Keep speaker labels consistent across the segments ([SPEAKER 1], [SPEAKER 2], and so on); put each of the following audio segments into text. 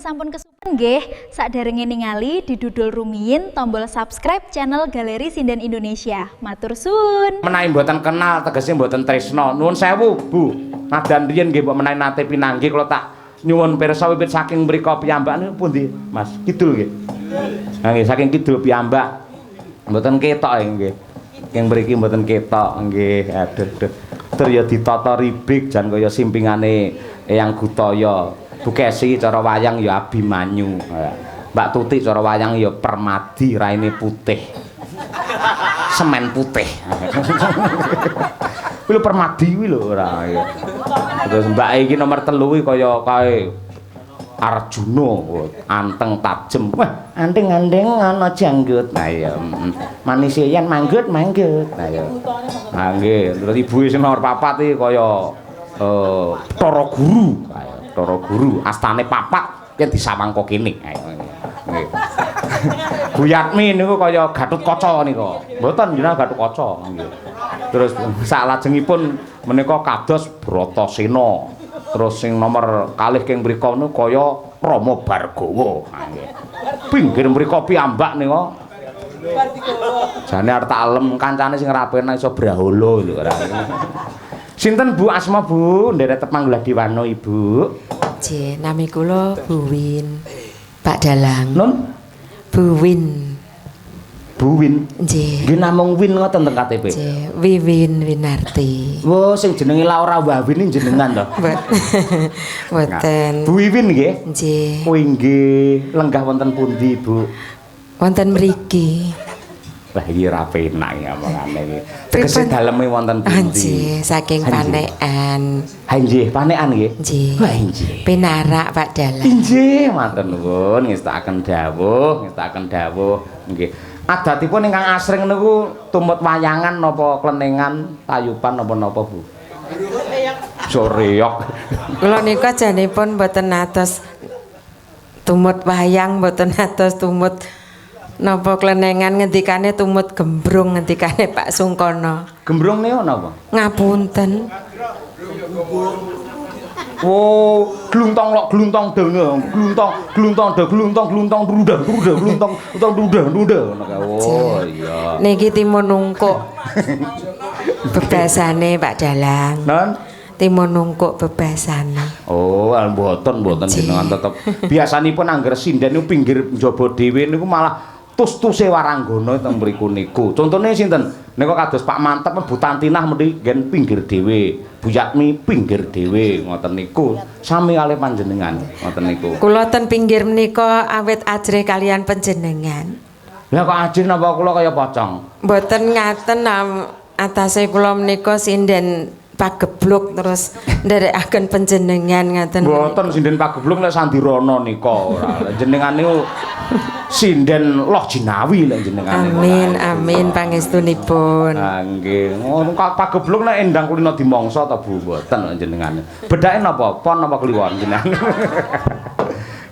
[SPEAKER 1] Sampun kesupen nggih, sakderenge ningali didudul rumiyin tombol subscribe channel Galeri Sinden Indonesia. Matur suwun.
[SPEAKER 2] Menawi mboten kenal tegese mboten tresno. Nuwun sewu, Bu. Nadan riyen nggih mbok menawi nate pinanggih kula tak nyuwun pirsa wiwit saking mrika piyambak niku pundi, Mas? Kidul nggih. Ha nggih saking kidul piyambak. Mboten ketok nggih. Ing mriki mboten ketok nggih. Aduh. Tur ya ditata ribik jan kaya simpingane Eyang Gutaya. Bu Kesi cara wayang ya Abimanyu. Mbak Tuti cara wayang ya Permadi, raine putih. Semen putih. Kuwi lho Permadi kuwi lho ora ya. Terus Mbak iki nomor 3 kuwi kaya kae Arjuna, anteng tajem. Wah, anteng-anteng ana janggut. Nah ya, manis yen manggut. Nah ya. Nah nggih, terus ibu sing nomor 4 iki kaya Tara Guru. Tara Guru, astane papat yen disawangka kene. Nggih. Bu Yatmi niku kaya Gatotkaca nika. Mboten jenengan Gatotkaca nggih. Terus salajengipun menika kados Bratasena. Terus sing nomor kalih king mrika niku kaya Rama Bargawa. Nggih. Pinggir mrika piyambak nika. Jane arep tak alem kancane sing rapena iso brahala lho ora. Sinten Bu asma Bu? Nderek Tepanggula Diwano Ibu.
[SPEAKER 3] Nggih, nami kula Buwin. Pak Dalang.
[SPEAKER 2] Nun?
[SPEAKER 3] Buwin.
[SPEAKER 2] Buwin.
[SPEAKER 3] Nggih.
[SPEAKER 2] Nggih namung Win ngoten teng KTP.
[SPEAKER 3] Nggih, Wiwin Winarti.
[SPEAKER 2] Wo sing jenenge Laura Wawin jenengan to.
[SPEAKER 3] Mboten.
[SPEAKER 2] Bu Wiwin nggih.
[SPEAKER 3] Nggih.
[SPEAKER 2] Kuwi nggih lenggah wonten pundi, Bu?
[SPEAKER 3] Wonten mriki.
[SPEAKER 2] Lah iki ra penak ya omongane iki. Tegese daleme wonten pundi?
[SPEAKER 3] Nggih, saking Panekan.
[SPEAKER 2] Ha nggih, Panekan nggih.
[SPEAKER 3] Nggih.
[SPEAKER 2] Wah nggih.
[SPEAKER 3] Penarak Pak Dalang.
[SPEAKER 2] Nggih, matur nuwun ngestakaken dawuh, nggih. Adatipun ingkang asring niku tumut wayangan napa klenengan, tayupan napa-napa, Bu? Soreok.
[SPEAKER 3] Kula nika janipun mboten atos tumut wayang, mboten atos tumut napa klenengan, ngendikane tumut gembrung, ngendikane Pak Sungkono.
[SPEAKER 2] Gembrung niku napa?
[SPEAKER 3] Ngapunten.
[SPEAKER 2] Oh, gluntong lok gluntong denge, gluntong drudah Oh iya.
[SPEAKER 3] Niki timun nungkuk. Bebasane Pak Dalang.
[SPEAKER 2] Non?
[SPEAKER 3] Timun nungkuk bebasane.
[SPEAKER 2] Oh, mboten jenengan tetep. Biasanipun angger sinden niku pinggir njaba dhewe niku malah tus-tuse waranggana teng mriku niku. Contone sinten? Nika kados Pak Mantep Bu Tantinah mriki nggen pinggir dhewe. Bu Yatmi pinggir dhewe ngoten niku. Sami kalih panjenengan ngoten niku.
[SPEAKER 3] Kula ten pinggir menika awit ajrih kalian panjenengan.
[SPEAKER 2] Lah kok ajrih napa kula kaya pocong?
[SPEAKER 3] Mboten ngaten atase kula menika sinden pagebluk terus nderekaken panjenengan ngaten.
[SPEAKER 2] Mboten sinden pagebluk nek Sandirana nika ora. Jenengan niku sinden Loh Jinawi lek jenengan.
[SPEAKER 3] Amin pangestunipun.
[SPEAKER 2] Ha nggih. Ngono pagebluk nek endang kulina dimangsa ta Bu mboten jenengan. Bedake napa? Pon napa kliwon jenengan?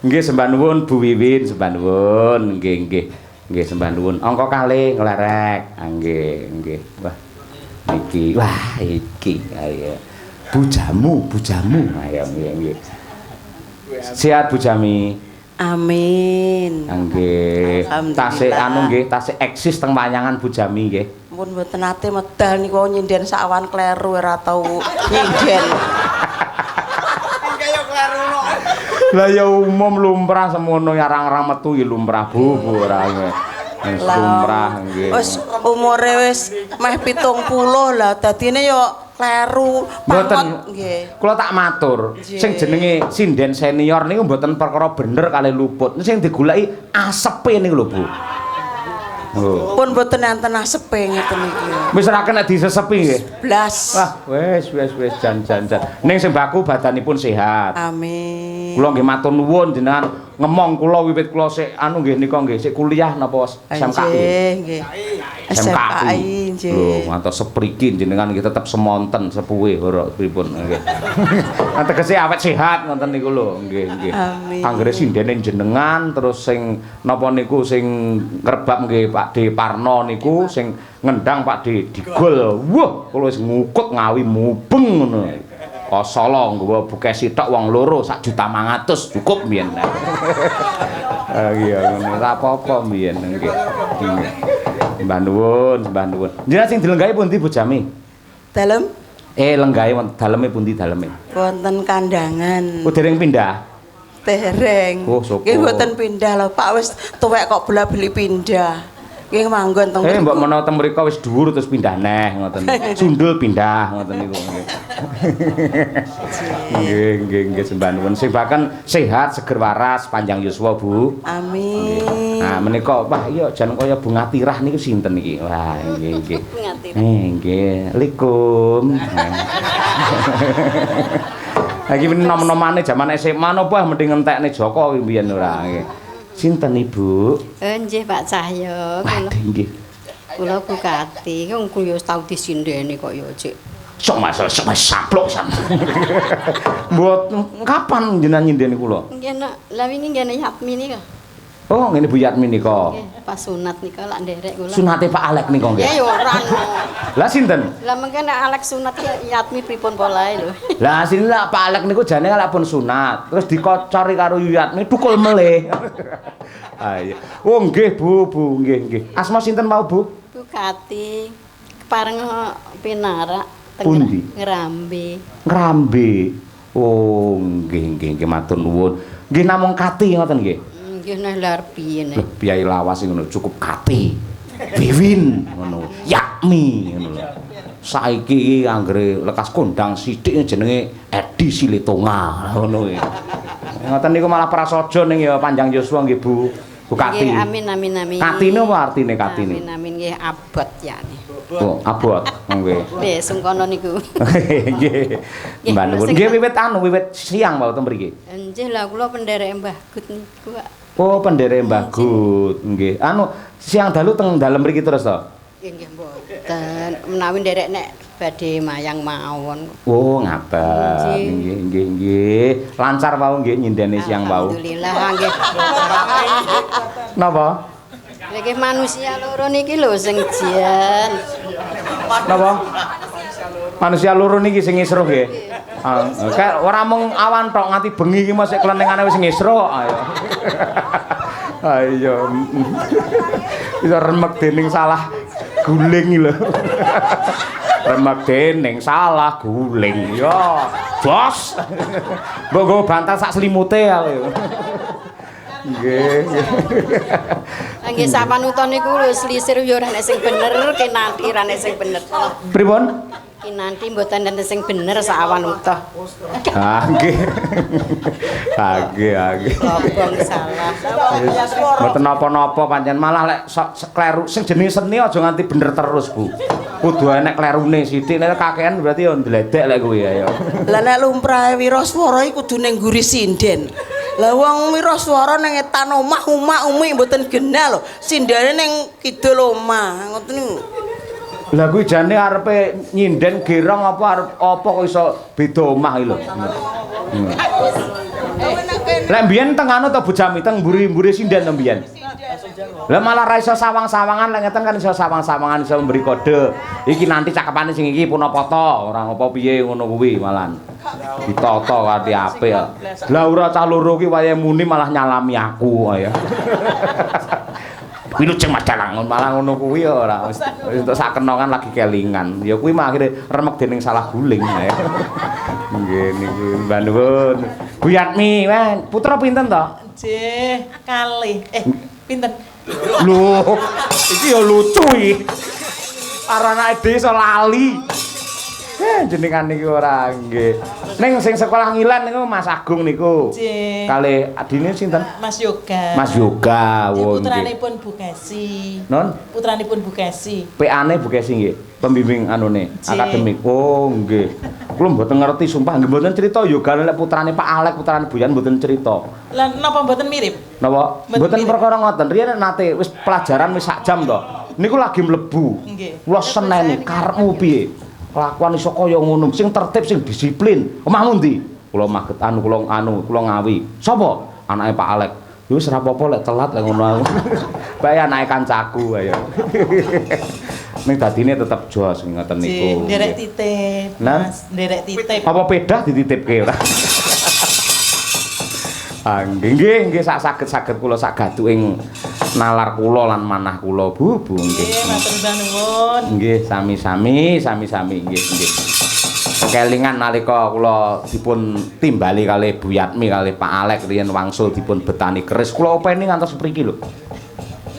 [SPEAKER 2] Nggih sembah nuwun Bu Wiwin, sembah nuwun. Nggih. Nggih sembah nuwun. Angka kalih nglerek. Nggih. Wah iki ayo. Bujamu. Ayo nggih. Sehat Bu Jami.
[SPEAKER 4] Amin.
[SPEAKER 2] Nggih. Tasik nggih, tasik eksis teng wayangan Bu Jami nggih.
[SPEAKER 4] Mun mboten nate medal niku nyinden sawan kleru ora tau nyinden. Kaya kleru no.
[SPEAKER 2] Lah ya umum lumrah semono yarang-arang metu ya lumrah Bu ora nggih. Lumrah nggih.
[SPEAKER 4] Wis umure wis meh 70 lah dadine yo kleru
[SPEAKER 2] mboten
[SPEAKER 4] nggih.
[SPEAKER 2] Kula tak matur, sing jenenge sinden senior niku mboten perkara bener kalih luput. Sing digoleki asepe niku lho, Bu. Oh.
[SPEAKER 4] Pun mboten enten asepe ngeten iki.
[SPEAKER 2] Wis ora kena disesepi nggih.
[SPEAKER 4] Blas.
[SPEAKER 2] Wah, wis jan. Ning sing baku badanipun sehat.
[SPEAKER 4] Amin.
[SPEAKER 2] Kula nggih matur nuwun jenengan ngemong kula wiwit kula sik nggih nika nggih sik kuliah napa SMKI.
[SPEAKER 4] Nggih.
[SPEAKER 2] SMKI
[SPEAKER 4] nggih.
[SPEAKER 2] Lho, ngantos sepriki jenengan nggih tetep semonten sepuhe ora pripun nggih. Tegese awet sehat ngoten niku lho, nggih.
[SPEAKER 4] Amin.
[SPEAKER 2] Anggere sindene jenengan terus sing napa niku sing ngrebab nggih Pak D Parno niku sing ngendang Pak D Digol. Wah, kula wis ngukut ngawi mubeng ngono. Ka Solo nggawa bukes sitok wong loro 1.500.000 cukup mbiyen. Iya ngono ora apa-apa mbiyen nggih. Mbah nuwun, mbah nuwun. Jenengan sing dilenggahi pundi Bu Jami?
[SPEAKER 4] Dalem
[SPEAKER 2] Lenggahe daleme pundi daleme?
[SPEAKER 4] wonten kandangan.
[SPEAKER 2] Oh dereng pindah.
[SPEAKER 4] Dereng.
[SPEAKER 2] Oh, syukur.
[SPEAKER 4] Nggih mboten pindah lho, Pak wis tuwek kok bola-bali pindah. Nggih manggon teng
[SPEAKER 2] Mbok menawa teng mriko wis dhuwur terus pindah neh ngoten. Sundul pindah ngoten niku nggih. Nggih sembah nuwun. Sing baken sehat, seger waras, panjang yuswa Bu.
[SPEAKER 4] Amin.
[SPEAKER 2] Nah menika wah iya jan kaya bunga tirah niku sinten iki? Wah nggih.
[SPEAKER 4] Bunga tirah.
[SPEAKER 2] Nggih. Likum. Lagi nom-nomane jaman SMA napa mending entekne Joko kuwi mbiyen ora nggih. Sinten Ibu?
[SPEAKER 5] Nggih Pak Cahyo,
[SPEAKER 2] Nggih.
[SPEAKER 5] kula Bukati, wong kuwi wis tau disindeni kok ya Cik.
[SPEAKER 2] Sok masalah sok saplok sam. Mbot kapan jenengan nyindeni kula?
[SPEAKER 5] Nggih nak, lha wingi ngene Yatmi nika.
[SPEAKER 2] Oh, ngene Bu Yatmi nika.
[SPEAKER 5] Nggih, pas sunat nika lak nderek kula.
[SPEAKER 2] Sunate Pak Alek nika nggih.
[SPEAKER 5] Ya ya ora.
[SPEAKER 2] Lah sinten?
[SPEAKER 5] Lah mengke nek Alek sunat Yatmi pripun polae lho.
[SPEAKER 2] Lah sini lah Pak Alek niku jane lek pun sunat, terus dikocori karo Yatmi tukul meleh. Ah iya. Oh nggih Bu, nggih. Asma sinten mau Bu?
[SPEAKER 5] Bukati kepareng pinarak
[SPEAKER 2] Pundi?
[SPEAKER 5] Ngrambe.
[SPEAKER 2] Ngrambe. Oh nggih matur nuwun. Nggih namung Kati ngoten nggih.
[SPEAKER 5] Nggih nah lar piye nek.
[SPEAKER 2] Lho Biai lawas ngono cukup Kati. Wiwin ngono. Yakmi ngono lho. Saiki anggere lekas kondang sithik jenenge Edi Silitonga ngono kuwi. Ngoten niku malah prasaja ning ya Panjang Yuswa nggih Bu. Bu Kati.
[SPEAKER 5] Nggih amin.
[SPEAKER 2] Katine apa artine katine?
[SPEAKER 5] Amin nggih abot yane.
[SPEAKER 2] Oh, abot nggih.
[SPEAKER 5] Nggih sungkono niku.
[SPEAKER 2] Nggih. Mbah nuwun. Nggih wiwit siang wau ten mriki.
[SPEAKER 5] Nggih lah kula penderek Mbah Gut niku Pak.
[SPEAKER 2] Oh, penderek Mbah Gut. Nggih. Siang dalu teng dalem mriki terus to?
[SPEAKER 5] Nggih mboten. Menawi nderek nek badhe mayang mawon.
[SPEAKER 2] Oh, ngaten. Nggih. Lancar wau nggih nyindene siang wau.
[SPEAKER 5] Alhamdulillah nggih.
[SPEAKER 2] Napa?
[SPEAKER 5] Nggih manusia loro niki lho sing jian.
[SPEAKER 2] Napa? Manusia loro niki sing ngisruh nggih. Kayak ora mung awan tok nganti bengi iki mosok klenengane wis ngisruh kok. Ayo. Ayo. Bisa remek dening salah guling lho. Remek dening salah guling. Yo, bos. Mbok nggo bantal sak selimute aku. Nggih.
[SPEAKER 5] Nggih sapanuton niku lho slisir yo ora nek sing bener, kinanti ora nek sing bener.
[SPEAKER 2] Pripun?
[SPEAKER 5] Kinanti mboten enten sing bener sak awan utuh.
[SPEAKER 2] Nggih. Nggih.
[SPEAKER 5] Lobong salah.
[SPEAKER 2] Mboten napa-napa pancen malah lek kleru sing jenenge seni aja nganti bener terus, Bu. Kudu enek klerune sithik nek kakean berarti yo ndledek lek kuwi ya.
[SPEAKER 4] Lah nek lumrahe wiraswara iku kudu ning nguri sinden. Lah wong wiraswara ning etan omah umi mboten genah lho. Sindene ning kidul omah. Ngoten niku.
[SPEAKER 2] Lah kuwi jane arepe nyinden gerong apa arep apa kok iso beda omah iki lho. Lah mbiyen teng anu to Bu Jami teng mburi-mburi sinden to mbiyen. Lah malah ra iso sawang-sawangan lek ngeten kan iso sawang-sawangan iso memberi kode. Iki nanti cakepane sing iki punapa-poto, ora apa piye ngono kuwi malan. Ditata kanthi apik. Lah ora cah loro ki wayahe muni malah nyalami aku ya. Kuwi luceng madalang malah ngono kuwi ora wis entuk sak kenongan lagi kelingan. Ya kuwi mah akhire remek dening salah guling ya. Nggih niku Mbah nuwun. Bu Yatmi, putra pinten to?
[SPEAKER 6] Nggih, kalih. Pinten?
[SPEAKER 2] Lho, iki ya lucu iki. Karo anake dhewe iso lali. Jenengan niku ora nggih. Ning sing sekolah ngilen niku Mas Agung niku.
[SPEAKER 6] Nggih.
[SPEAKER 2] Kalih adine sinten?
[SPEAKER 6] Mas Yoga.
[SPEAKER 2] Mas Yoga.
[SPEAKER 6] Nggih,
[SPEAKER 2] Wo
[SPEAKER 6] putranipun Bu Kesi.
[SPEAKER 2] Non?
[SPEAKER 6] Putranipun Bu Kesi.
[SPEAKER 2] PA-ne Bu Kesi nggih. Pembimbing anune akademik. Oh, nggih. Kula mboten ngerti sumpah nggih mboten crita Yoga lek putrane Pak Alek, putrane Buyan mboten crita.
[SPEAKER 6] Lah napa mboten mirip?
[SPEAKER 2] Napa? Mboten perkara ngoten. Riyen nate wis pelajaran wis sak jam to. Niku lagi mlebu.
[SPEAKER 6] Nggih.
[SPEAKER 2] Kula seneni karepmu piye? Kelakuan iso kaya ngono, sing tertib, sing disiplin. Omahmu ndi? Kula maget kula ngawi. Sapa? Anake Pak Alek. Ya wis ora apa-apa lek telat lek ngono aku. Bae anake kancaku ayo. Ning dadine tetep jos ngoten niku.
[SPEAKER 6] Nderek titip.
[SPEAKER 2] Nah.
[SPEAKER 6] Mas, nderek titip.
[SPEAKER 2] Apa pedah dititipke ora? Ah, nggih saged kula sagaduking nalar kula lan manah kula Bu nggih.
[SPEAKER 6] Nggih, matur nuwun.
[SPEAKER 2] Nggih, sami-sami nggih. Kelingan nalika kula dipun timbali kalih Bu Yatmi kalih Pak Alek riyen wangsul dipun betani keris kula openi ngantos mriki lho.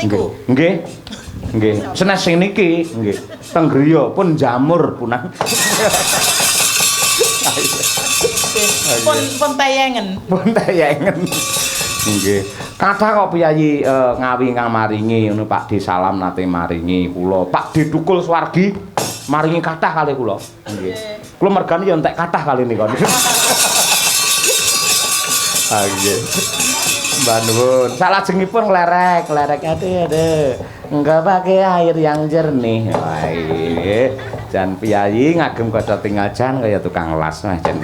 [SPEAKER 6] Niku.
[SPEAKER 2] Nggih. Senes sing niki nggih. Teng griya pun jamur punang.
[SPEAKER 6] Pun tayangen.
[SPEAKER 2] Nggih. Kathah kok piyayi ngawi ingkang maringi ngono Pak D salam nate maringi kula. Pak D Tukul Swargi maringi kathah kalih kula. Nggih. Kula mergane ya entek kathah kali nika. Ah nggih. Mbah nuwun. Salajengipun nglerek aduh. Enggak pakai air yang jernih. Wah, nggih. Jan piyayi ngagem kaca tinggal jan kaya tukang las mah jan.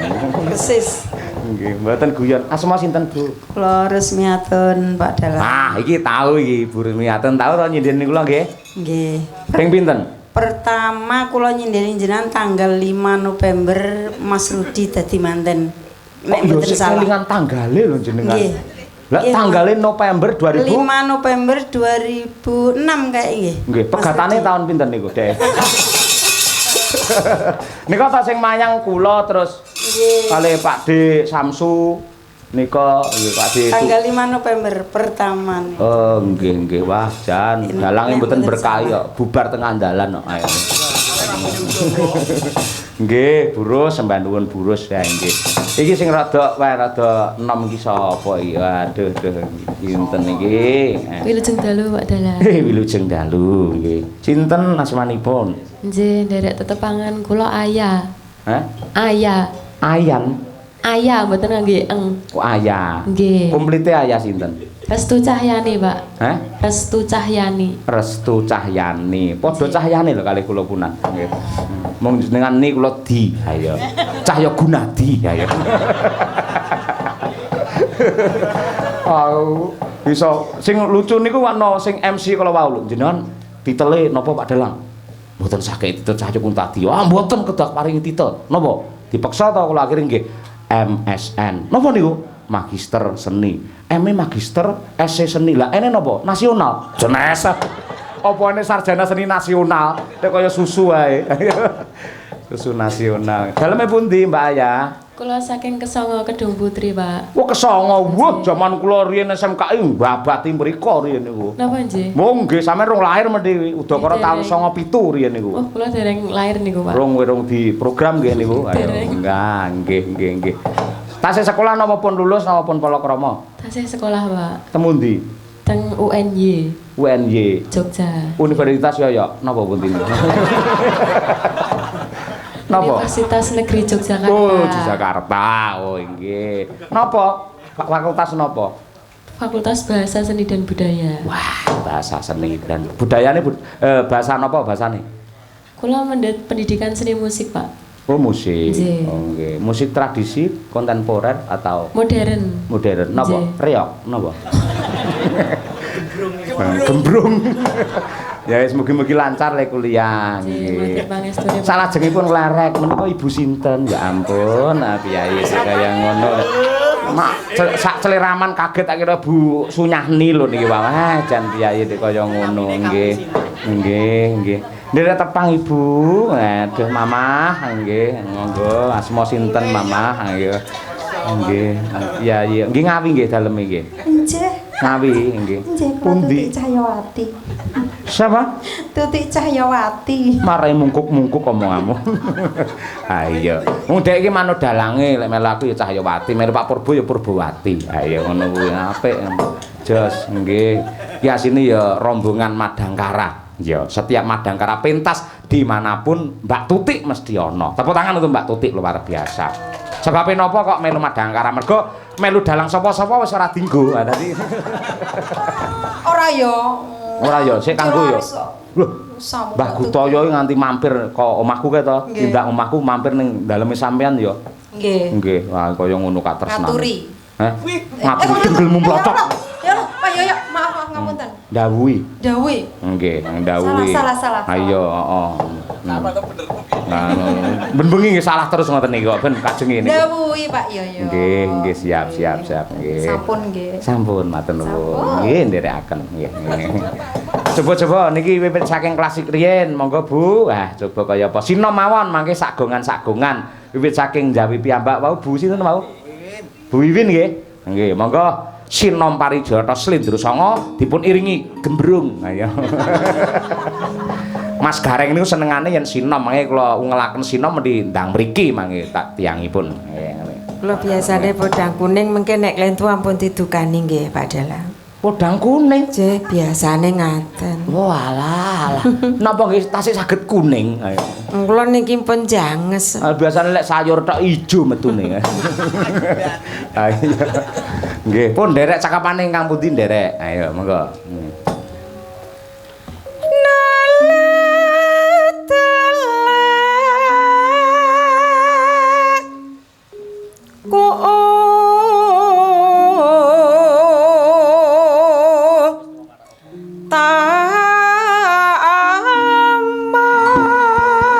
[SPEAKER 3] Persis.
[SPEAKER 2] Nggih, mboten guyon. Asma sinten, Bu?
[SPEAKER 3] Kula Resmiatun Pak Dalang.
[SPEAKER 2] Ah, iki tahu iki Bu Resmiatun tahu to nyindeni kula nggih.
[SPEAKER 3] Nggih.
[SPEAKER 2] Ping pinten?
[SPEAKER 3] Pertama kula nyindeni jenengan tanggal 5 November Mas Rudi dadi manten. Nek
[SPEAKER 2] Yo
[SPEAKER 3] mboten
[SPEAKER 2] sik
[SPEAKER 3] salah.
[SPEAKER 2] kelingan tanggale lho jenengan.
[SPEAKER 3] Nggih.
[SPEAKER 2] Lah
[SPEAKER 3] Nggih,
[SPEAKER 2] tanggale November 2000.
[SPEAKER 3] 5 November 2006 kayak nggih.
[SPEAKER 2] Nggih,
[SPEAKER 3] Mas
[SPEAKER 2] pegatane
[SPEAKER 3] Rudi.
[SPEAKER 2] tahun pinten niku, Dek? Nika ta sing mayang kula terus
[SPEAKER 3] Nggih.
[SPEAKER 2] kalih Pak D Samsu nika nggih Pak D.
[SPEAKER 3] Tanggal 5 November pertama.
[SPEAKER 2] Oh, nggih. Wah, jan dalange mboten berkah kok, bubar tengah dalan kok. Ayo. Nggih, burus sembah nuwun burus ya nggih. Iki sing rada enom iki sapa iki? Aduh, sinten iki?
[SPEAKER 7] Wilujeng dalu Pak Dalang.
[SPEAKER 2] Wilujeng dalu nggih. Sinten asmanipun?
[SPEAKER 7] Nggih, nderek tetepangan kula Ayah.
[SPEAKER 2] Hah?
[SPEAKER 7] Ayah.
[SPEAKER 2] Ayan.
[SPEAKER 7] Ayah mboten ngangge eng.
[SPEAKER 2] Oh, Ayah.
[SPEAKER 7] Nggih.
[SPEAKER 2] Komplite Ayah sinten?
[SPEAKER 7] Restu Cahyani, Pak.
[SPEAKER 2] Hah?
[SPEAKER 7] Restu Cahyani.
[SPEAKER 2] Restu Cahyani. Padha cahyane lho kalih kula punan. Nggih. Mong jenengan ni kula di. Ayo. Cahya Gunadi. Ayo. Oh, bisa sing lucu niku ana sing MC kala wau lho. Jenengan titele napa Pak Dalang? Mboten saged titel Cahya Gunadi. Ah, mboten kedah paringi titel. Napa? Dipeksa ta kula akhire nggih MSN. Napa niku? Magister seni. ME magister SC seni. Lah ene napa? Nasional. Jenes. Apa ene sarjana seni nasional? Nek kaya susu wae. Susu nasional. Daleme pundi, Mbak Ayah?
[SPEAKER 7] Kula saking Kesongo Kedung Putri, Pak.
[SPEAKER 2] Wah, Kesongo. Wah, jaman kula riyen SMKI mbabati mriko riyen niku.
[SPEAKER 7] Napa nggih?
[SPEAKER 2] Mung nggih sampeyan rung lahir mendhi udakara taun 97 riyen niku.
[SPEAKER 7] Oh, kula dereng lahir niku, Pak.
[SPEAKER 2] Rung di program nggih niku. Ayo. Enggak, nggih. Tasih sekolah napa pun lulus napa pun palakrama?
[SPEAKER 7] Tasih sekolah, Pak.
[SPEAKER 2] Temundi?
[SPEAKER 7] Teng UNY
[SPEAKER 2] UNY.
[SPEAKER 7] Jogja.
[SPEAKER 2] Universitas Yoyo napa pundi? Napa?
[SPEAKER 7] Universitas Negeri Yogyakarta.
[SPEAKER 2] Oh, Yogyakarta. Oh, nggih. Napa? Fakultas napa?
[SPEAKER 7] Fakultas Bahasa Seni dan Budaya.
[SPEAKER 2] Wah, bahasa seni dan budayane bahasa napa bahasane?
[SPEAKER 7] Kula pendidikan seni musik, Pak.
[SPEAKER 2] Oh, musik.
[SPEAKER 7] Nggih.
[SPEAKER 2] Oh, nggih. Musik tradisi, kontemporer atau
[SPEAKER 7] Modern.
[SPEAKER 2] modern? Napa?
[SPEAKER 7] Nggih.
[SPEAKER 2] Reok napa? Gembrung. Ya wis mugi-mugi lancar le kuliah nggih.
[SPEAKER 7] Matur pangestune.
[SPEAKER 2] Salajengipun nglerek menika Ibu sinten? Ya ampun, piyayi kaya ngono. Mak sak celeraman kaget tak kira Bu Sunyahni lho niki wae. Jan piyayi kaya ngono nggih. Nggih. Nderek tepang Ibu. Aduh Mamah nggih. Monggo asma sinten Mamah nggih. Nggih. Iya. Nggih ngawi nggih dalem nggih.
[SPEAKER 8] Nggih.
[SPEAKER 2] Ngawi nggih.
[SPEAKER 8] Pundi? Tutik Cahyawati.
[SPEAKER 2] Siapa?
[SPEAKER 8] Tutik Cahyawati.
[SPEAKER 2] Marai mungkuk-mungkuk omonganmu. Ayo. Wong dhek iki manut dalange lek melu aku ya Cahyawati, melu Pak Purbo ya Purbowati. Ayo ngono kuwi apik. Jos nggih. Ki asine ya rombongan Madangkara. Ya, setiap Madangkara pentas dimanapun Mbak Tutik mesti ana. Tepuk tangan untuk Mbak Tutik luar biasa. Sebab napa kok melu Madangkara? Mergo melu dalang sapa-sapa wis ora dinggo. Dadi
[SPEAKER 8] Ora ya.
[SPEAKER 2] ora ya, sik kanggo ya. Lho,
[SPEAKER 8] Sama
[SPEAKER 2] Mbah Gutaya nganti mampir ke omahku kae to.
[SPEAKER 8] Nggih.
[SPEAKER 2] Tindak omahku mampir ning daleme sampean ya.
[SPEAKER 8] Nggih.
[SPEAKER 2] Nggih, wah kaya ngono katresnan.
[SPEAKER 8] Ngaturi.
[SPEAKER 2] Heh. Ngaturi denggelmu mlocok.
[SPEAKER 8] Ya, Pak Yoyo, maaf ngapunten.
[SPEAKER 2] Ndawuhi.
[SPEAKER 8] Dawuhi.
[SPEAKER 2] Nggih, ndawuhi.
[SPEAKER 8] Salah.
[SPEAKER 2] Ayo, heeh. Salah to bener ben bengi salah terus ngoten niku kok ben kajeng ngene.
[SPEAKER 8] Dawuhi Pak Yoyo.
[SPEAKER 2] Nggih, siap nggih.
[SPEAKER 8] Sampun nggih.
[SPEAKER 2] Sampun matur nuwun. Nggih, nderekaken nggih. Coba-coba niki wiwit saking klasik riyen, monggo Bu. Wah, coba kaya apa sinom mawon mangke sagongan-sagongan wiwit saking Jawi piyambak wau Bu sinten wau? Bu Wiwin nggih. Nggih, monggo sinom parijata slendra sanga dipun iringi gembrung. Ayo. Mas Gareng niku senengane yen sinom, mangke kula ngelaken sinom mesti ndang mriki mangke tak tiyangipun.
[SPEAKER 3] Kula biasane podang kuning mengke nek klentu ampun didukani nggih Pak Dalang.
[SPEAKER 2] Podang kuning.
[SPEAKER 3] Nggih, biasane ngaten.
[SPEAKER 2] Walah. Napa nggih tasih saged kuning? Ayo.
[SPEAKER 3] Kula niki pun janges.
[SPEAKER 2] Biasane lek sayur tok ijo metune. Ayo. Nggih, pun nderek cakapane ingkang pundi nderek. Ayo, monggo.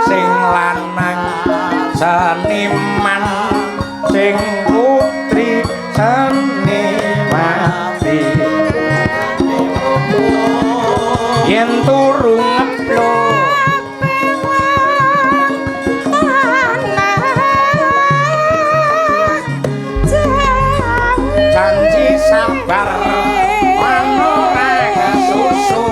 [SPEAKER 2] Sing lanang seniman, sing putri senimati, yen turu ngeplo janji sabar manora kesusu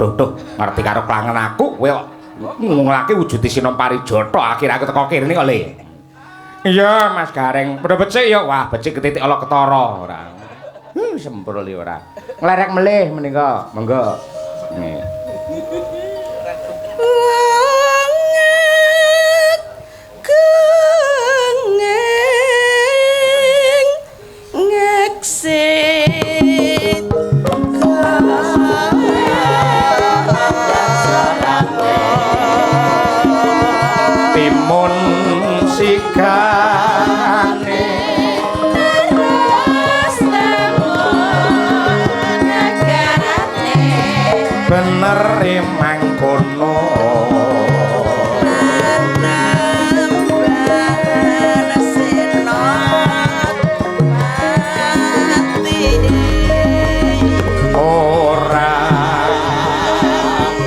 [SPEAKER 2] Duh, ngerti karo klangen aku kowe kok ngulake wujud sinom parijata akhir-akhir teko kene kok Le. Iya, Mas Gareng, padha becik ya. Wah, becik ketitik ala ketara ora. Sempurna li ora. Nglerek melih menika, monggo. Nggih. Timun sigane bener mangkono ora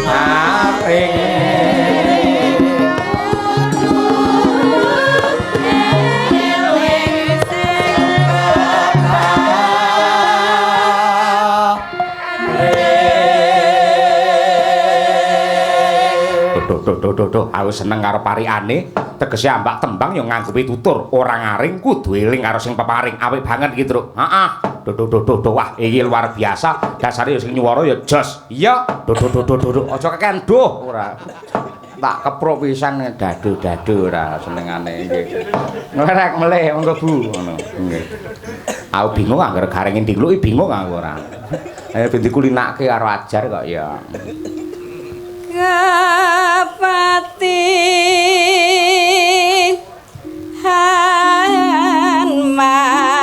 [SPEAKER 2] aring Duh, aku seneng karo pariane, tegese ambak tembang yang nganggupi tutur, orang ngaring kudu eling karo sing peparing, apik banget iki, Truk. Heeh. Duh, wah, iki luar biasa. Dasare ya sing nyuwara ya jos. Iya. Duh. Aja kekenduh ora. Tak kepruk pisan dadu-dadu ora senengane nggih. Nglerek melih monggo Bu ngono. Nggih. Aku bingung anggere gareng ndingluki bingung aku ora. Ayo ben dikulinake karo ajar kok ya.
[SPEAKER 5] Kapati Hanmar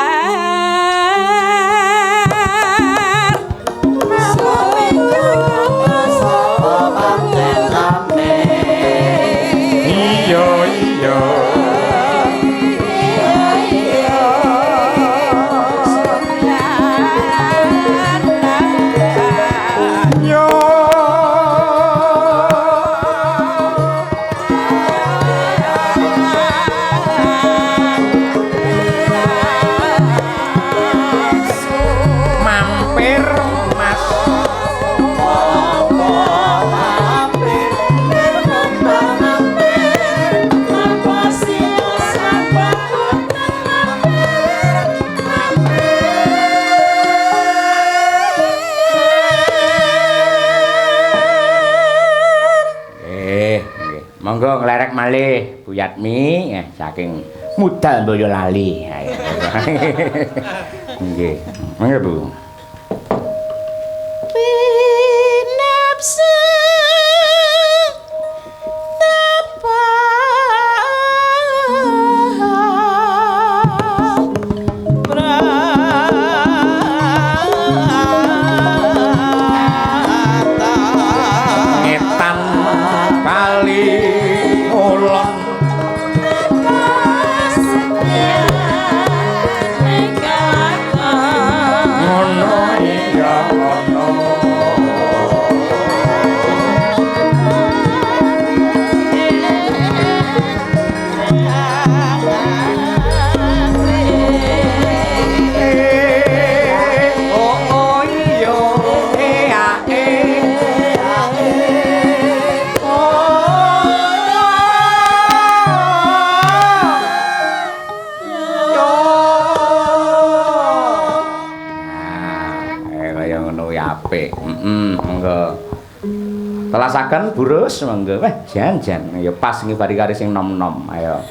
[SPEAKER 2] Iya Monggo nglerek malih Bu Yatmi saking Mudal Boyolali. Nggih. Monggo Bu. Ngetan kali ulon ngono ya ngono oh iya kaya ngono kuwi apik. Monggo. Telasaken burus monggo. Weh, jan-jan ya pas ngibari kari sing nom-nom. Ayo.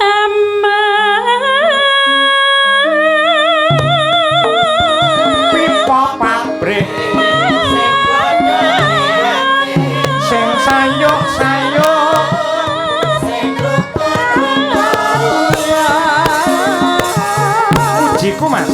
[SPEAKER 2] Pipa pabrik sing sayuk-sayuk pujiku Mas.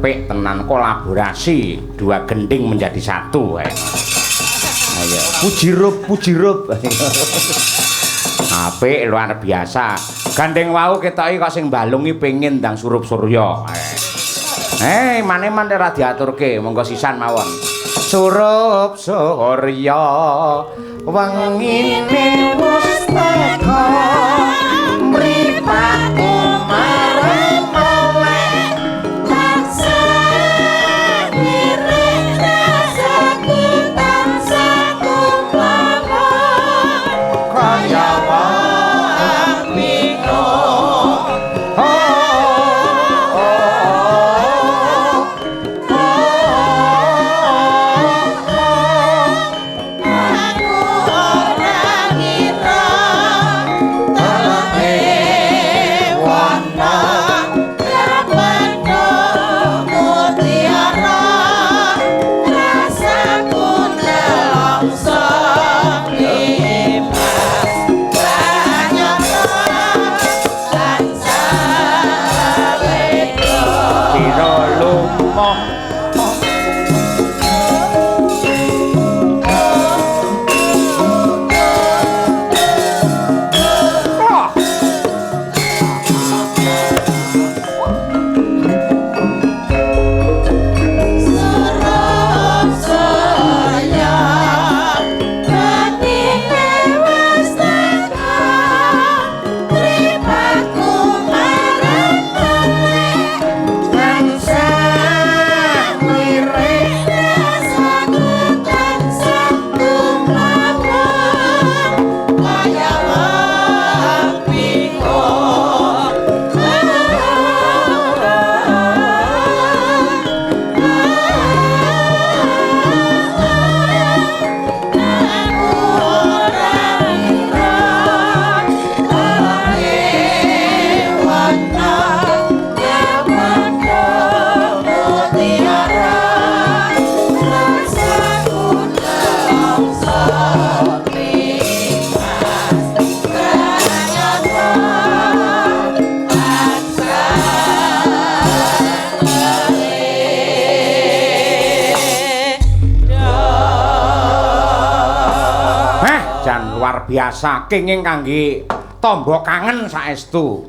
[SPEAKER 2] apik tenan kolaborasi dua gending menjadi satu. Ayo pujirup. Apik luar biasa. Gandeng wau ketoki kok sing balungi pengin ndang surup surya. Mane-mane ora diaturke, monggo sisan mawon. Surup surya wengine wis teka mripatku marang melek tansah mireng rasaku tansah kumlawan kaya wamino biasa kenging kangge tombo kangen saestu.